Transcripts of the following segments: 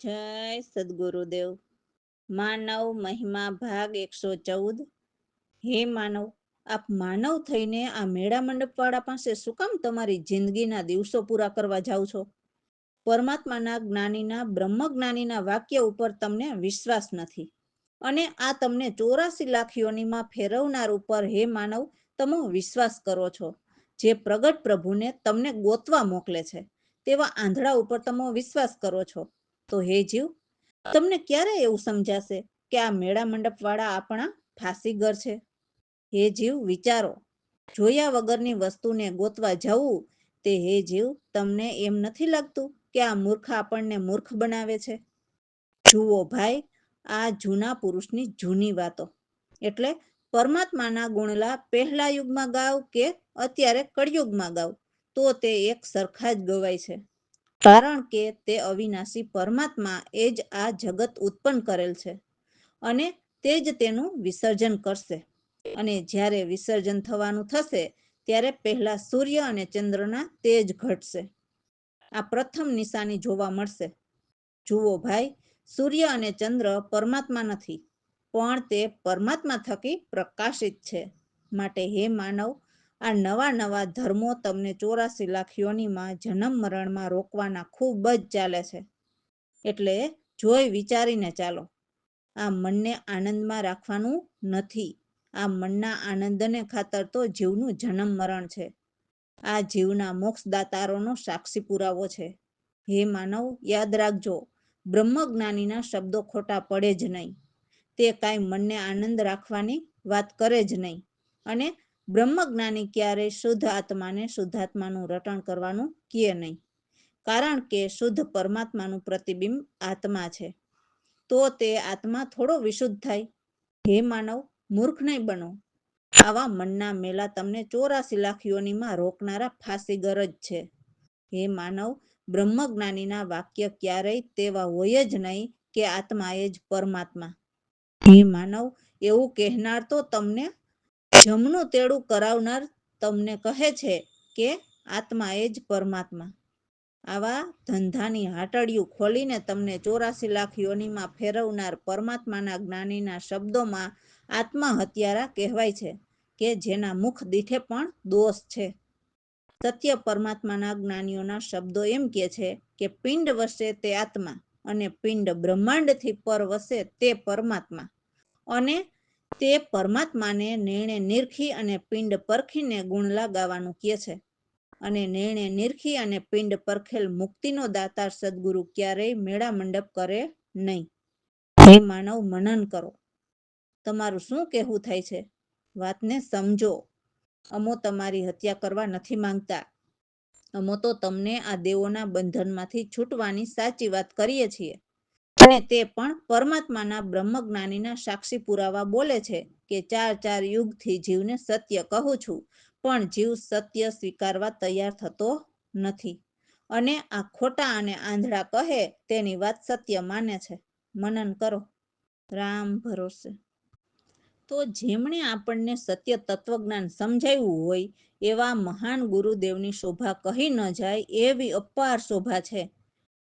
જય સદગુરુદેવ. માનવ મહિમા ભાગ 114. હે માનવ, આપ માનવ થઈને આ મેળા મંડપવાળા પાસે શું કામ તમારી જિંદગીના દિવસો પૂરા કરવા જાઓ છો? પરમાત્માના જ્ઞાનીના બ્રહ્મજ્ઞાનીના વાક્ય ઉપર તમને વિશ્વાસ નથી, અને આ તમને 84 લાખ યોનિમાં ફેરવનાર ઉપર હે માનવ તમે વિશ્વાસ કરો છો. જે પ્રગટ પ્રભુને તમને ગોતવા મોકલે છે તેવા આંધળા ઉપર તમે વિશ્વાસ કરો છો. તો હે જીવ, તમને ક્યારે એવું સમજાશે કે આ મેળા મંડપવાળા આપણા ફાંસીગર છે? હે જીવ, વિચારો. જોયા વગરની વસ્તુને ગોતવા જવું તે હે જીવ, તમને એમ નથી લાગતું કે આ મૂર્ખ આપણને મૂર્ખ બનાવે છે? જુઓ ભાઈ, આ જૂના પુરુષની જૂની વાતો. એટલે પરમાત્માના ગુણલા પહેલા યુગમાં ગાવ કે અત્યારે કળિયુગમાં ગાવ, તો તે એક સરખા જ ગવાય છે. કારણ કે તે અવિનાશી પરમાત્મા એ જ આ જગત ઉત્પન્ન કરેલ છે, અને તે જ તેનું વિસર્જન કરશે. અને જ્યારે વિસર્જન થવાનું થશે ત્યારે પહેલા સૂર્ય અને ચંદ્રના તેજ ઘટશે. આ પ્રથમ નિશાની જોવા મળશે. જુઓ ભાઈ, સૂર્ય અને ચંદ્ર પરમાત્મા નથી, પણ તે પરમાત્મા થકી પ્રકાશિત છે. માટે હે માનવ, આ નવા નવા ધર્મો તમને 84 લાખ યોનિમાં જન્મ મરણમાં રોકવાના ખૂબ જ ચાલે છે. એટલે જોઈ વિચારીને ચાલો. આ મનને આનંદમાં રાખવાનું નથી. આ મનના આનંદને ખાતર તો જીવનું જન્મ મરણ છે. આ જીવના મોક્ષદાતારોનો સાક્ષી પુરાવો છે. હે માનવ, યાદ રાખજો, બ્રહ્મજ્ઞાનીના શબ્દો ખોટા પડે જ નહીં. તે કાંઈ મનને આનંદ રાખવાની વાત કરે જ નહીં. અને બ્રહ્મજ્ઞાની ક્યારેય શુદ્ધ આત્માને શુદ્ધાત્માનું રટણ કરવાનું કહે નહીં. કારણ કે શુદ્ધ પરમાત્માનું પ્રતિબિંબ આત્મા છે. તો તે આત્મા થોડો વિશુદ્ધ થાય? હે માનવ, મૂર્ખ નહીં બનો. આવા મનના મેલા તમને 84 લાખ યોનિમાં રોકનારા ફાંસીગર જ છે. હે માનવ, બ્રહ્મજ્ઞાનીના વાક્ય ક્યારેય તેવા હોય જ નહીં કે આત્મા એ જ પરમાત્મા. હે માનવ, એવું કહેનાર તો તમને જમનું તેડું કરાવનાર તમને કહે છે કે આત્મા એ જ પરમાત્મા. આવા ધંધાની હાટડિયું ખોલીને તમને 84 લાખ યોનિમાં ફેરવનાર પરમાત્માના જ્ઞાનીના શબ્દોમાં આત્મા હત્યારા કહેવાય છે, કે જેના મુખ દીઠે પણ દોષ છે. સત્ય પરમાત્માના જ્ઞાનીઓના શબ્દો એમ કહે છે કે પિંડ વસે તે આત્મા, અને પિંડ બ્રહ્માંડથી પર વસે તે પરમાત્મા. અને તે પરમાત્માને નિર્ણય નિરખી અને પિંડ પરખીને ગુણ લગાવવાનું કહે છે. અને નિર્ણય નિરખી અને પિંડ પરખેલ મુક્તિનો દાતાર સદગુરુ ક્યારેય મેળા મંડપ કરે નહીં. હે માનવ, મનન કરો. તમારું શું કહેવું થાય છે? વાતને સમજો. અમો તમારી હત્યા કરવા નથી માંગતા. અમો તો તમને આ દેવોના બંધનમાંથી છૂટવાની સાચી વાત કરીએ છીએ. અને તે પણ પરમાત્માના બ્રહ્મજ્ઞાનીના સાક્ષી પુરાવા બોલે છે કે 4 યુગથી જીવને સત્ય કહું છું, પણ જીવ સત્ય સ્વીકારવા તૈયાર થતો નથી. અને આ ખોટા અને આંધળા કહે તેની વાત સત્ય માને છે. મનન કરો. રામ ભરોસે. તો જેમણે આપણને સત્ય તત્વજ્ઞાન સમજાવ્યું હોય એવા મહાન ગુરુદેવની શોભા કહી ન જાય એવી અપાર શોભા છે.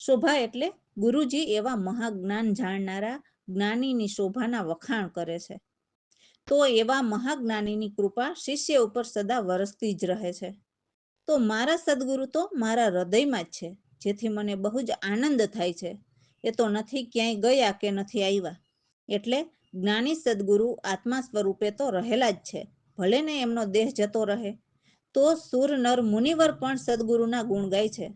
શોભા એટલે ગુરુજી એવા મહાજ્ઞાન જાણનારા જ્ઞાનીની શોભાના વખાણ કરે છે. તો એવા મહાજ્ઞાનીની કૃપા શિષ્ય ઉપર સદા વરસતી જ રહે છે. તો મારા સદગુરુ તો મારા હૃદયમાં જ છે, જેથી મને બહુ જ આનંદ થાય છે. એ તો નથી ક્યાંય ગયા કે નથી આવ્યા. એટલે જ્ઞાની સદગુરુ આત્મા સ્વરૂપે તો રહેલા જ છે, ભલે ને એમનો દેહ જતો રહે. તો સુર નર મુનિવર પણ સદગુરુના ગુણ ગાય છે,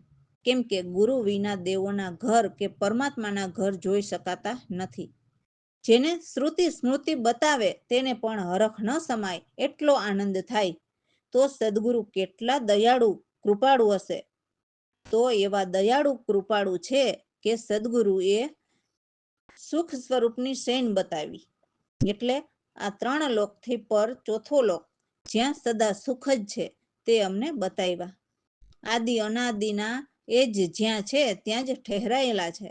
કેમ કે ગુરુ વિના દેવોના ઘર કે પરમાત્માના ઘર જોઈ શકાતા નથી. જેને શ્રુતિ સ્મૃતિ બતાવે તેને પણ હરખ ન સમાય એટલો આનંદ થાય. તો સદગુરુ કેટલા દયાળુ કૃપાળુ હશે. તો એવા દયાળુ કૃપાળુ છે કે સદગુરુએ સુખ સ્વરૂપની શેન બતાવી. એટલે આ 3 લોકથી પર ચોથો લોક, જ્યાં સદા સુખ જ છે, તે અમને બતાવ્યા. આદિ અનાદિના એ જ જ્યાં છે ત્યાં જ ઠહેરાયેલા છે.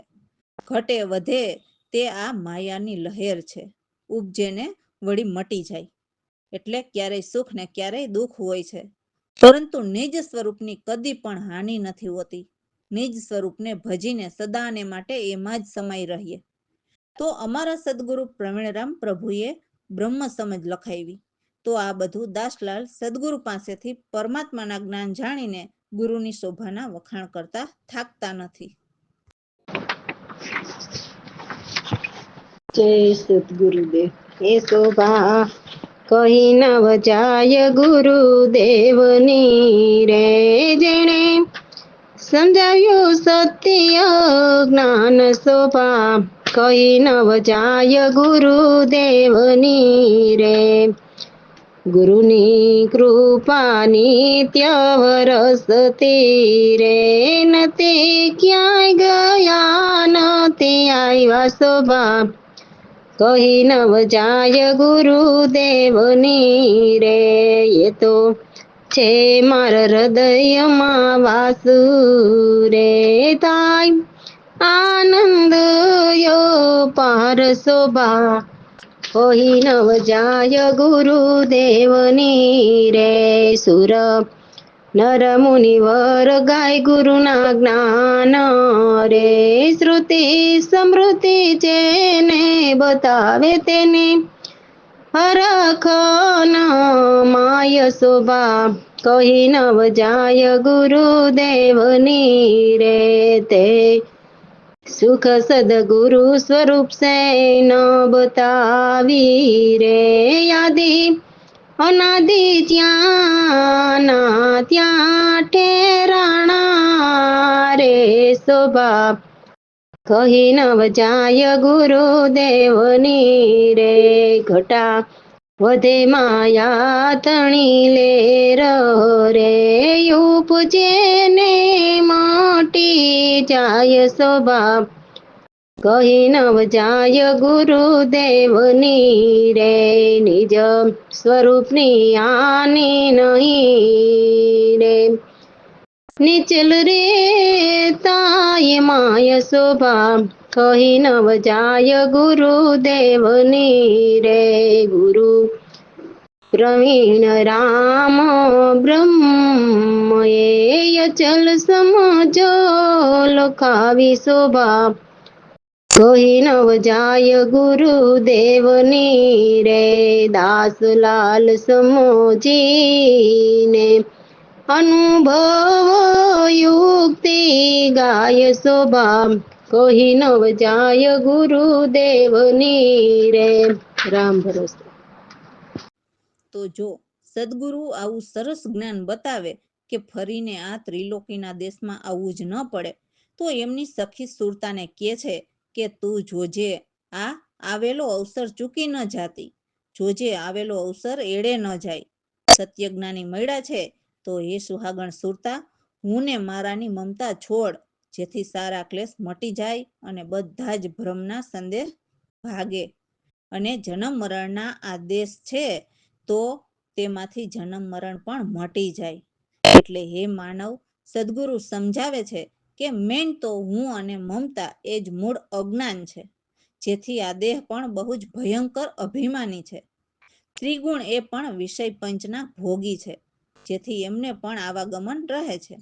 ઘટે વધે તે આ માયાની લહેર છે, ઉપજે ને વળી મટી જાય. એટલે ક્યારેય સુખ ને ક્યારેય દુઃખ હોય છે, પરંતુ નિજ સ્વરૂપની કદી પણ હાનિ નથી હોતી. નિજ સ્વરૂપને ભજીને સદાને માટે એમાં જ સમાઈ રહીએ. તો અમારા સદગુરુ પ્રવીણરામ પ્રભુએ બ્રહ્મ સમજ લખાવી. તો આ બધું દાસલાલ સદગુરુ પાસેથી પરમાત્માના જ્ઞાન જાણીને ગુરુની શોભાના વખાણ કરતા થાકતા નથી. જય સદગુરુદેવ. એ શોભા કહી નવ જાય ગુરુદેવની રે, જેણે સમજાવ્યું સત્ય જ્ઞાન શોભા કહી નવ જાય ગુરુદેવની રે. ગુરુની કૃપા નિત્ય વરસતી રે, નથી ક્યાંય ગયા નથી આવ્યા શોભા કહી નવ જાય ગુરુદેવની રે. એ તો છે મારા હૃદયમાં વાસુ રે, થાય આનંદ યો પાર શોભા કહી નવ જાય ગુરુદેવની રે. સુર નર મુનિવર ગાય ગુરુના જ્ઞાન રે, શ્રુતિ સમૃદ્ધિ જેને બતાવે તેને હરખ માય શોભા કહી નવ જાય ગુરુદેવની રે. તે સુખ સદગુરુ સ્વરૂપ સે ન બતાવી રે, યાદી અનાદિ ત્યાં ના ત્યાં ઠેરાણા રે શોભા કહી નવ જાય ગુરુદેવની રે. ઘટા વધે માયા તણી લેર રે, ઉપજે ને મોટી જાય શોભા કહી નવ જાય ગુરુદેવની રે. નિજ સ્વરૂપની આની નહીં રે, નિચલ રે તાય માય શોભા કહી નવ જાય ગુરુદેવની રે. ગુરુ પ્રવીણ રામ બ્રહ્મ એ અચલ સમજો લખાવી શોભા કહી નવ જાય ગુરુદેવની રે. દાસલાલ સમજીને અનુભવ યુક્તિ ગાય શોભા કહી નવ જાય ગુરુદેવની રે. રામ ભરોસે. તો જો સદગુરુ આવું સરસ જ્ઞાન બતાવે કે ફરીને આ ત્રિલોકીના દેશમાં આવવું જ ન પડે, તો એમની સખી સુરતાને કહે છે કે તું જોજે, આ આવેલો અવસર ચૂકી ન જાતી, જોજે આવેલો અવસર એળે ન જાય. સત્ય જ્ઞાની મળ્યા છે તો હે સુહાગણ સુરતા, હું ને મારાની મમતા છોડ, જેથી સારા ક્લેશ મટી જાય અને બધા જ ભ્રમના સંદેહ ભાગે. અને જન્મ મરણના આ દેશ છે તો તેમાંથી જન્મ મરણ પણ મટી જાય. એટલે હે માનવ, સદગુરુ સમજાવે છે કે મેન તો હું અને મમતા એ જ મૂળ અજ્ઞાન છે, જેથી આ દેહ પણ બહુ જ ભયંકર અભિમાની છે. ત્રિગુણ એ પણ વિષય પંચના ભોગી છે, જેથી એમને પણ આવાગમન રહે છે.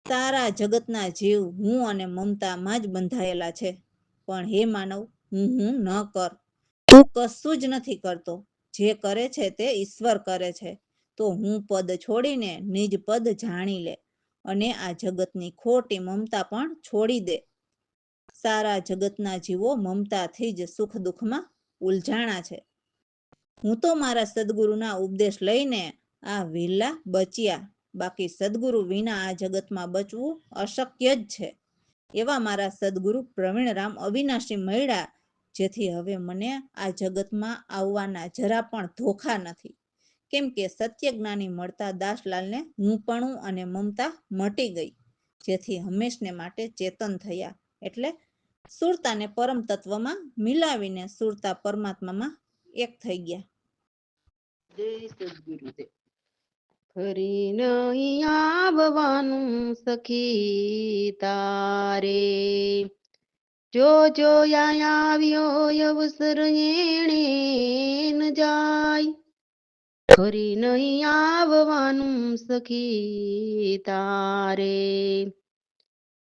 સારા જગતના જીવ હું અને મમતામાં જ બંધાયેલા છે. પણ હે માનવ, હું ન કર, તું કશું જ નથી કરતો, જે કરે છે તે ઈશ્વર કરે છે. તો હું પદ છોડીને નિજ પદ જાણી લે, અને આ જગતની ખોટી મમતા પણ છોડી દે. સારા જગતના જીવો મમતાથી જ સુખ દુઃખમાં ઉલઝાણા છે. હું તો મારા સદગુરુના ઉપદેશ લઈને આ વિરલા બચ્યા, બાકી સદગુરુ વિના આ જગતમાં બચવું અશક્ય જ છે. એવા મારા સદગુરુ પ્રવીણરામ અવિનાશી મળ્યા, જેથી હવે મને આ જગતમાં આવવાના જરા પણ ધોખા નથી. કેમ કે સત્ય જ્ઞાની મળતા દાસલાલને હુંપણું અને મમતા મટી ગઈ, જેથી હંમેશને માટે ચેતન થયા. એટલે સુરતાને પરમ તત્વમાં મિલાવીને સુરતા પરમાત્મામાં એક થઈ ગયા. જય સદગુરુદેવ. ફરી નહીં આવવાનું સખી તારે, જો આવ્યો અવસર એણે ન જાય. ફરી નહીં આવવાનું સખી તારે,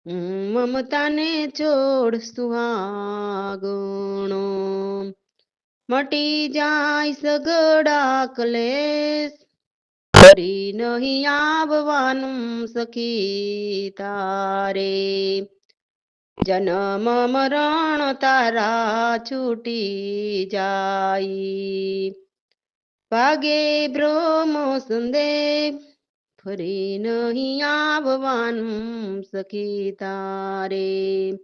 મમતાને છોડ સુહાગણો, મટી જાય સગડા કલેશ, ફરી નહીં આવવાનું સખી તારે, જન્મ મરણ તારા છૂટી જાય, ભાગે બ્રહ્મ સંદેહ, ફરી નહીં આવવાનું સખી તારે,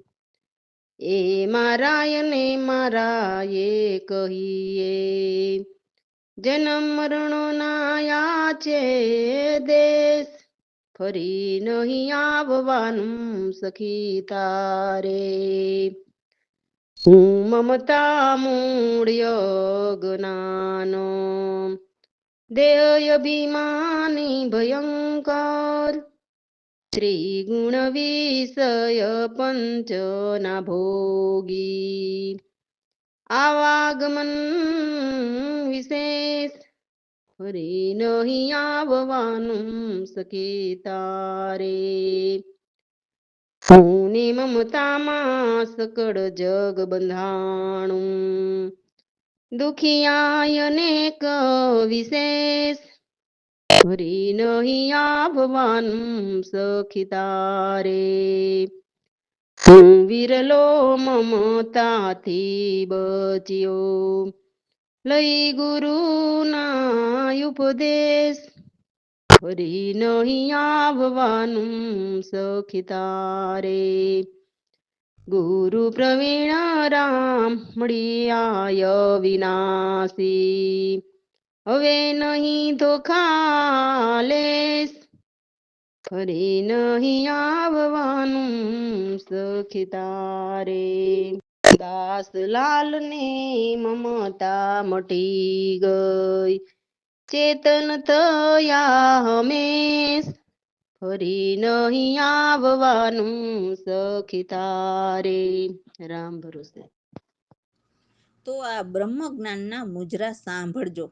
એ મારાયને મારા એ કહીએ, જન્મ મરણો નાયા છે દેશ, ફરી નહીં આવવાનું સખી તારે, હું મમતા મૂળ્ય જ્ઞાનો, દેહ અભિમાની ભયંકર, ત્રિગુણ વિષય પંચના ભોગી, આવાગમન વિશેષ, ફરી નહીં આવવાનું સખી તારે, હું ને મમતામાં સકળ જગ બંધાણું, દુખિયાય અનેક વિશેષ, ફરી નહીં આવવાનું સખી તારે, હું વિરલો મમતાથી બચ્યો, લઈ ગુરુના ઉપદેશ, ફરી નહીં આવવાનું સખી તારે, ગુરુ પ્રવીણ રામ મળ્યા વિનાશી, હવે નહીં ધોખા લેશ, ફરી નહીં આવવાનું સખી તારે, દાસલાલ ને મમતા મટી ગઈ, ચેતન થયા હમેશ, ફરી નહીં આવવાનું સખી તારે, રામ ભરોસે. તો આ બ્રહ્મ જ્ઞાનના મુજરા સાંભળજો.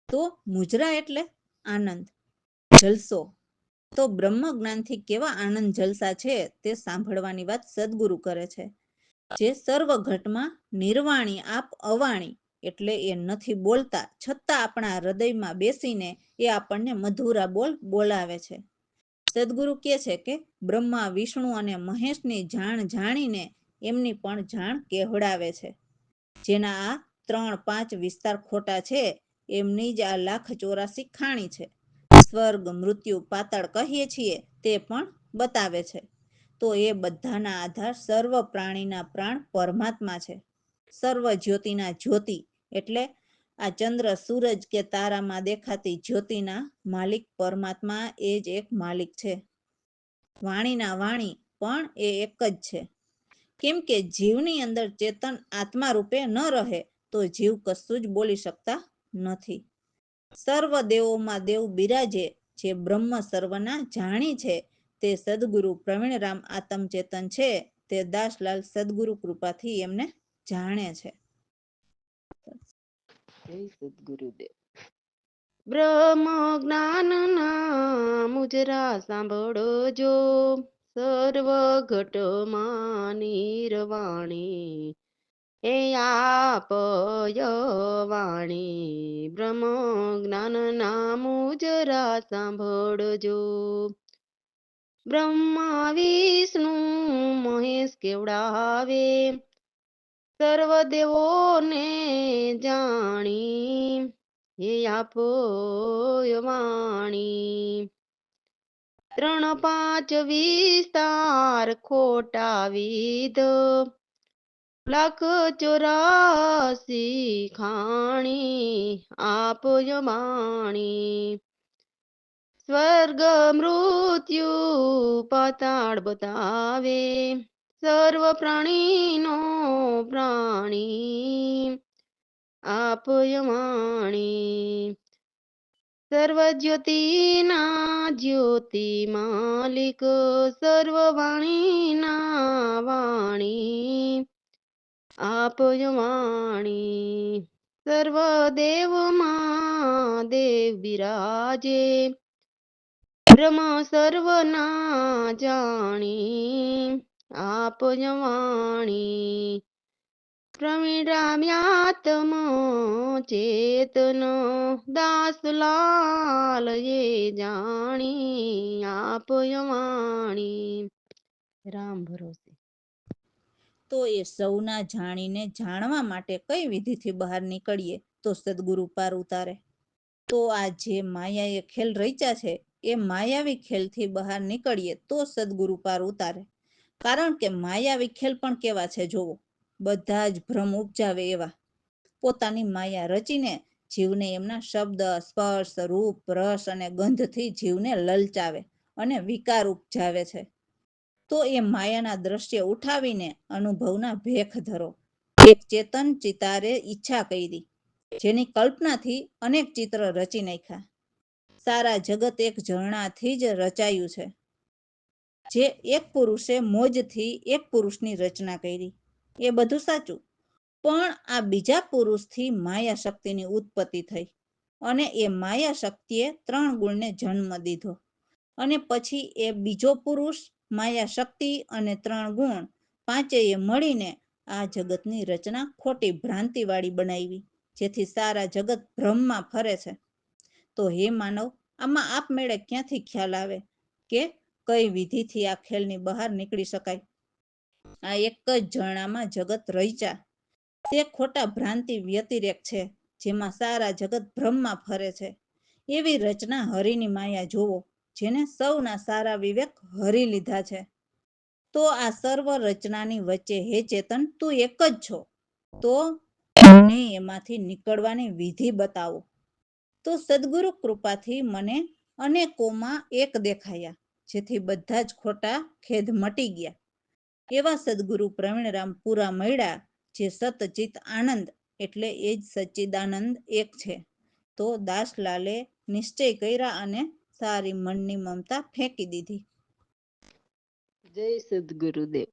તો મુજરા એટલે આનંદ, જલસો. તો બ્રહ્મ જ્ઞાનથી કેવા આનંદ જલસા છે તે સાંભળવાની વાત સદગુરુ કરે છે. જે સર્વ ઘટમાં નિર્વાણી આપ અવાણી, એટલે એ નથી બોલતા છતાં આપણા હૃદયમાં બેસીને એ આપણને મધુરા બોલ બોલાવે છે. સદગુરુ કહે છે કે બ્રહ્મા વિષ્ણુ અને મહેશની જાણ જાણીને એમની પણ જાણ કહેવડાવે છે. જેના આ 3-5 વિસ્તાર ખોટા છે એમની જ આ 1,84 ખાણી છે. સ્વર્ગ મૃત્યુ પાતાળ કહીએ છીએ તે પણ બતાવે છે. તો એ બધાના આધાર સર્વ પ્રાણીના પ્રાણ પરમાત્મા છે. સર્વ જ્યોતિના જ્યોતિ એટલે આ ચંદ્ર સૂરજ કે તારામાં દેખાતી જ્યોતિના માલિક પરમાત્મા એ જ એક માલિક છે. વાણીના વાણી પણ એ એક જ છે. કેમ કે જીવની અંદર ચેતન આત્મા રૂપે ન રહે તો જીવ કશું જ બોલી શકતા નથી. સર્વ દેવોમાં દેવ બિરાજે, જે બ્રહ્મ સર્વના જાણી છે, તે સદગુરુ પ્રવીણરામ આત્મચેતન છે. તે દાસલાલ સદગુરુ કૃપાથી એમને જાણે છે. જય સદગુરુદેવ. બ્રહ્મ જ્ઞાનના મુજરા સાંભળજો, સર્વ ઘટમાં નિર્વાણી, એ આપય વાણી. બ્રહ્મ જ્ઞાનના મુજરા સાંભળજો, બ્રહ્મા વિષ્ણુ મહેશ કેવડાવે, સર્વ દેવોને જાણી, એ આપોય વાણી. 3-5 વિસ્તાર ખોટા વિધ, 1,84 ખાણી, આપોય વાણી. સ્વર્ગ મૃત્યુ પાતાળ બતાવે, સર્વ પ્રાણીનો પ્રાણી, આપોય વાણી. સર્વ જ્યોતિના જ્યોતિ માલિક, સર્વ વાણીના વાણી, આપોય વાણી. સર્વ દેવમાં દેવ બિરાજે, બ્રહ્મ સર્વના જાણી આપ જવાણી પ્રવીણામ્યાત્મ ચેતન દાસલાલ એ જાણી આપ જવાણી રામ ભરોસે. તો એ સૌના જાણીને જાણવા માટે કઈ વિધિથી બહાર નીકળીએ તો સદગુરુ પાર ઉતારે? તો આ જે માયાએ ખેલ રચ્યા છે એ માયાવી ખેલથી બહાર નીકળીએ તો સદગુરુ પાર ઉતારે. કારણ કે માયાવી ખેલ પણ કેવા છે જોવો, બધા જ ભ્રમ ઉપજાવે એવા. પોતાની માયા રચીને જીવને એમના શબ્દ, સ્પર્શ, રૂપ, રસ અને ગંધથી જીવને લલચાવે અને વિકાર ઉપજાવે છે. તો એ માયાના દ્રશ્ય ઉઠાવીને અનુભવના ભેખ ધરો. એક ચેતન ચિતારે ઈચ્છા કરી, જેની કલ્પનાથી અનેક ચિત્ર રચી નાખ્યા. સારા જગત એક ઝરણાથી જ રચાયું છે. જે એક પુરુષે મોજથી એક પુરુષની રચના કરી, એ બધું સાચું. પણ આ બીજા પુરુષથી માયા શક્તિની ઉત્પત્તિ થઈ અને એ માયા શક્તિએ 3 ગુણને જન્મ દીધો. અને પછી એ બીજો પુરુષ, માયા શક્તિ અને 3 ગુણ પાંચેય મળીને આ જગતની રચના ખોટી ભ્રાંતિવાળી બનાવી, જેથી સારા જગત ભ્રમમાં ફરે છે. તો હે માનવ, આમાં આપમેળે ક્યાંથી ખ્યાલ આવે કે કઈ વિધિથી આ ખેલની બહાર નીકળી શકાય? આ એક જ ઝરણામાં જગત રચ્યા તે ખોટા ભ્રાંતિ વ્યતિરેક છે, જેમાં સારા જગત ભ્રમમાં ફરે છે. એવી રચના હરિની માયા જોવો, જેને સૌના સારા વિવેક હરી લીધા છે. તો આ સર્વ રચનાની વચ્ચે હે ચેતન, તું એક જ છો. તો મને એમાંથી નીકળવાની વિધિ બતાવો. તો સદગુરુ કૃપાથી મને અનેકોમાં એક દેખાયા, જેથી બધા જ ખોટા ખેદ મટી ગયા. એવા સદગુરુ પ્રવીણરામ પૂરા મળ્યા, જે સતચિત આનંદ એટલે એ જ સચ્ચિદાનંદ એક છે. તો દાસલાલે નિશ્ચય કર્યા અને સારી મનની મમતા ફેંકી દીધી. જય સદગુરુદેવ.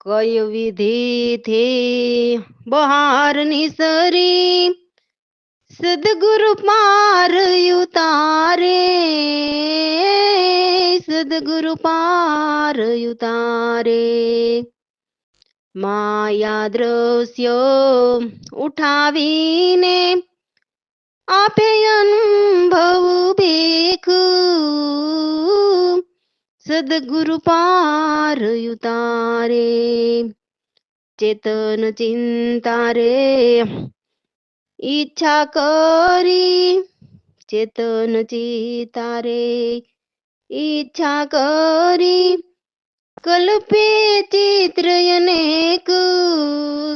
કય વિધિથી બહાર નિસરી સદગુરુ પાર ઉતારે, સદગુરુ પાર ઉતારે. માયા દ્રશ્યો ઉઠાવીને આપે અનુભવ ભેખ, સદગુરુ પાર ઉતારે. ચેતન ચિંતા રે ઈચ્છા કરી, ચેતન ચિતા રે ઈચ્છા કરી કલ્પે ચિત્ર અનેક,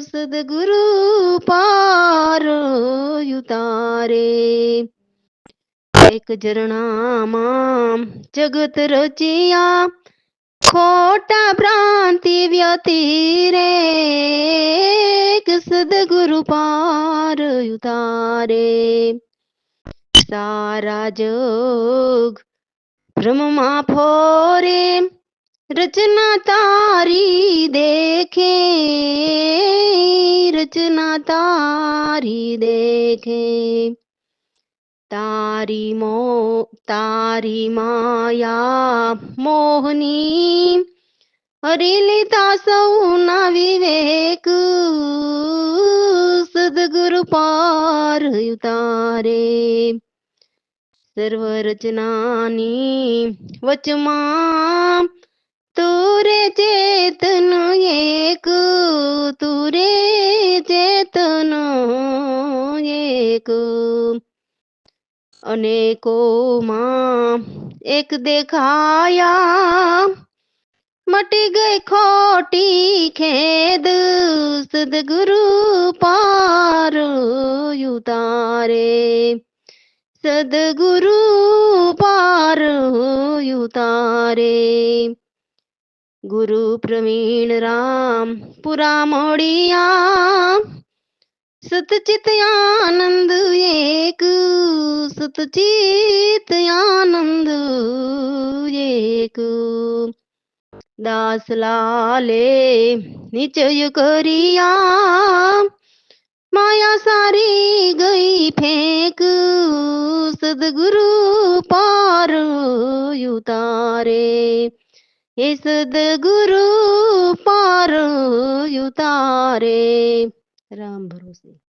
સદગુરુ પાર ઉતારે. એક ઝરણામાં જગત રચિયા ખોટા ભ્રાંતિ વ્યતિરે, સદગુરુ પાર ઉતારે. સારા જગ ભ્રમમાં ફોરે, રચના તારી દેખે, રચના તારી દેખે. તારી માયા મોહની હરી લીધા સૌના વિવેક, સદગુરુ પાર ઉતારે. સર્વ રચનાની વચમાં તુરે ચેતન એક, તુરે ચેતન એક. અનેકોમાં એક દેખાયા, મટી ગઈ ખોટી ખેદ, સદગુરુ પાર ઉતારે. સદગુરુ પાર ઉતારે. ગુરુ પ્રવીણ રામ પુરા મોડિયા, સતચિત આનંદ એક, સતચિત આનંદ એક. દાસલાલે નિશ્ચય કર્યા, माया सारी गई फेंक, सदगुरु पार उतारे, हे सदगुरु पार उतारे। राम भरोसे।